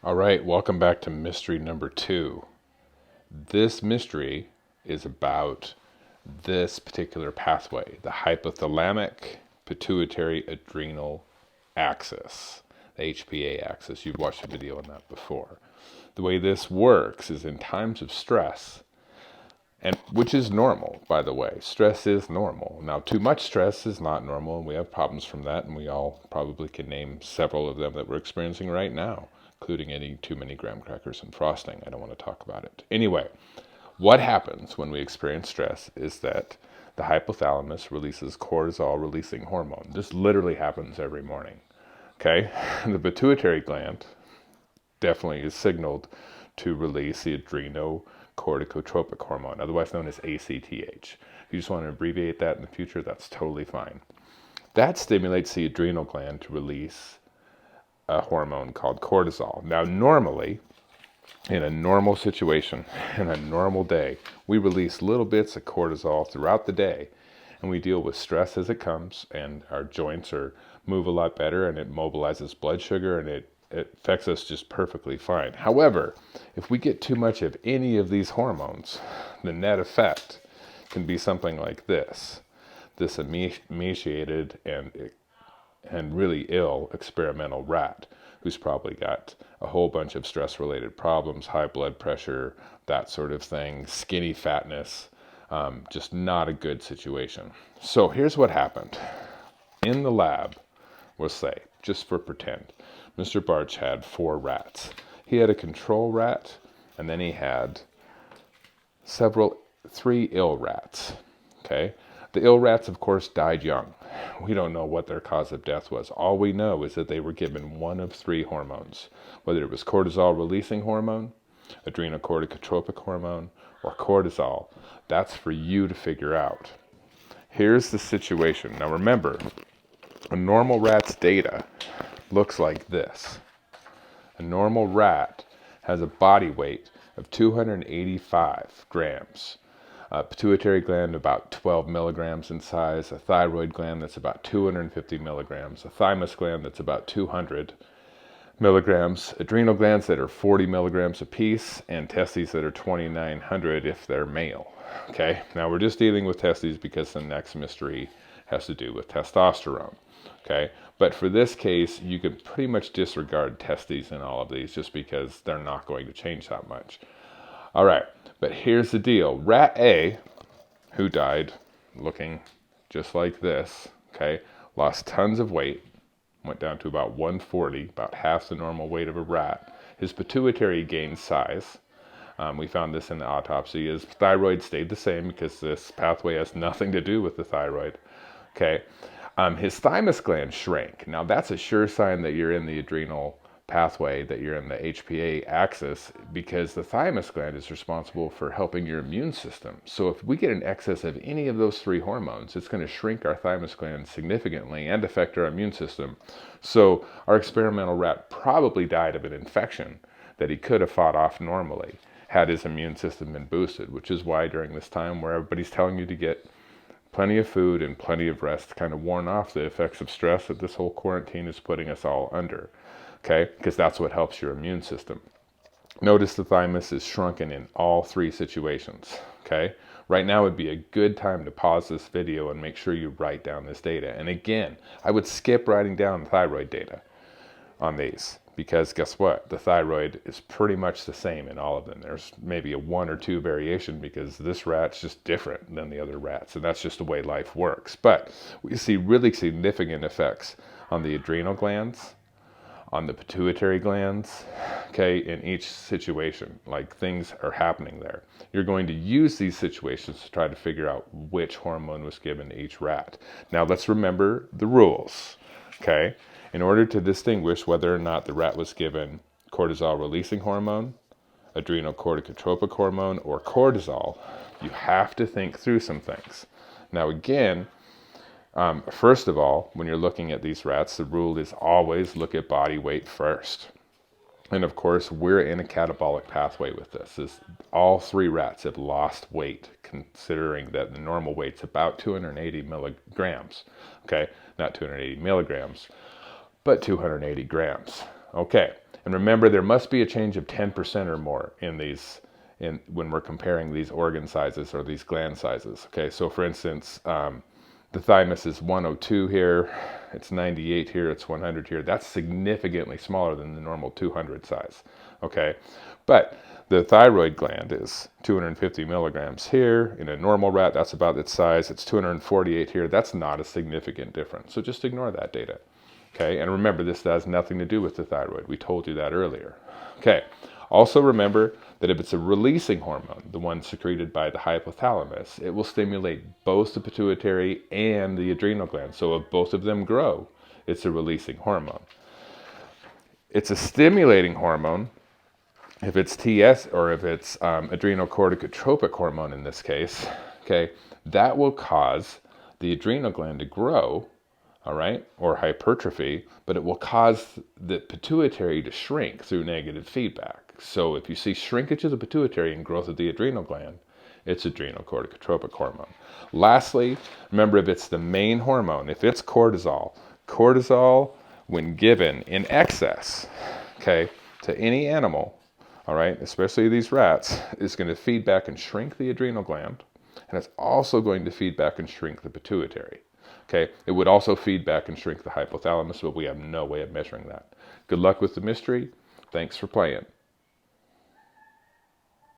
All right, welcome back to mystery number 2. This mystery is about this particular pathway, the hypothalamic pituitary adrenal axis, the HPA axis. You've watched a video on that before. The way this works is in times of stress, and which is normal, by the way. Stress is normal. Now, too much stress is not normal, and we have problems from that, and we all probably can name several of them that we're experiencing right now, including eating too many graham crackers and frosting. I don't want to talk about it. Anyway, what happens when we experience stress is that the hypothalamus releases cortisol-releasing hormone. This literally happens every morning. Okay? The pituitary gland definitely is signaled to release the adrenocorticotropic hormone, otherwise known as ACTH. If you just want to abbreviate that in the future, that's totally fine. That stimulates the adrenal gland to release a hormone called cortisol. Now, normally, in a normal situation, in a normal day, we release little bits of cortisol throughout the day, and we deal with stress as it comes, and our joints move a lot better, and it mobilizes blood sugar, and it affects us just perfectly fine. However, if we get too much of any of these hormones, the net effect can be something like this emaciated and really ill experimental rat who's probably got a whole bunch of stress-related problems, high blood pressure, that sort of thing, skinny fatness, just not a good situation. So here's what happened. In the lab, we'll say, just for pretend, Mr. Barch had 4 rats. He had a control rat, and then he had 3 ill rats. Okay? The ill rats, of course, died young. We don't know what their cause of death was. All we know is that they were given one of 3 hormones, whether it was cortisol-releasing hormone, adrenocorticotropic hormone, or cortisol. That's for you to figure out. Here's the situation. Now remember, a normal rat's data looks like this. A normal rat has a body weight of 285 grams. A pituitary gland about 12 milligrams in size, a thyroid gland that's about 250 milligrams, a thymus gland that's about 200 milligrams, adrenal glands that are 40 milligrams apiece, and testes that are 2,900 if they're male. Okay, now we're just dealing with testes because the next mystery has to do with testosterone. Okay, but for this case, you can pretty much disregard testes in all of these just because they're not going to change that much. All right, but here's the deal. Rat A, who died looking just like this, okay, lost tons of weight, went down to about 140, about half the normal weight of a rat. His pituitary gained size. We found this in the autopsy. His thyroid stayed the same because this pathway has nothing to do with the thyroid. Okay, his thymus gland shrank. Now that's a sure sign that you're in the adrenal pathway, that you're in the HPA axis, because the thymus gland is responsible for helping your immune system. So if we get an excess of any of those 3 hormones, it's going to shrink our thymus gland significantly and affect our immune system. So our experimental rat probably died of an infection that he could have fought off normally had his immune system been boosted, which is why during this time where everybody's telling you to get plenty of food and plenty of rest, kind of warn off the effects of stress that this whole quarantine is putting us all under. Okay, because that's what helps your immune system. Notice the thymus is shrunken in all 3 situations. Okay, right now would be a good time to pause this video and make sure you write down this data. And again, I would skip writing down the thyroid data on these because guess what? The thyroid is pretty much the same in all of them. There's maybe a 1 or 2 variation because this rat's just different than the other rats, and that's just the way life works. But we see really significant effects on the adrenal glands, on the pituitary glands, okay, in each situation, like things are happening there. You're going to use these situations to try to figure out which hormone was given to each rat. Now let's remember the rules, okay? In order to distinguish whether or not the rat was given cortisol-releasing hormone, adrenocorticotropic hormone, or cortisol, you have to think through some things. Now again, first of all, when you're looking at these rats, the rule is always look at body weight first. And of course, we're in a catabolic pathway with this. All 3 rats have lost weight, considering that the normal weight's about 280 milligrams. Okay, not 280 milligrams, but 280 grams. Okay, And remember, there must be a change of 10% or more in these, when we're comparing these organ sizes or these gland sizes. Okay, so for instance, the thymus is 102 here, it's 98 here, it's 100 here. That's significantly smaller than the normal 200 size. Okay, but the thyroid gland is 250 milligrams here. In a normal rat, that's about its size. It's 248 here. That's not a significant difference. So just ignore that data. Okay, and remember, this has nothing to do with the thyroid. We told you that earlier. Okay, also remember that if it's a releasing hormone, the one secreted by the hypothalamus, it will stimulate both the pituitary and the adrenal gland. So if both of them grow, it's a releasing hormone. It's a stimulating hormone if it's TS, or if it's adrenal corticotropic hormone in this case. Okay, that will cause the adrenal gland to grow, all right, or hypertrophy, but it will cause the pituitary to shrink through negative feedback. So if you see shrinkage of the pituitary and growth of the adrenal gland, it's adrenal corticotropic hormone. Lastly, remember, if it's the main hormone, if it's cortisol, when given in excess, okay, to any animal, all right, especially these rats, is going to feed back and shrink the adrenal gland, and it's also going to feed back and shrink the pituitary. Okay, it would also feed back and shrink the hypothalamus, but we have no way of measuring that. Good luck with the mystery. Thanks for playing.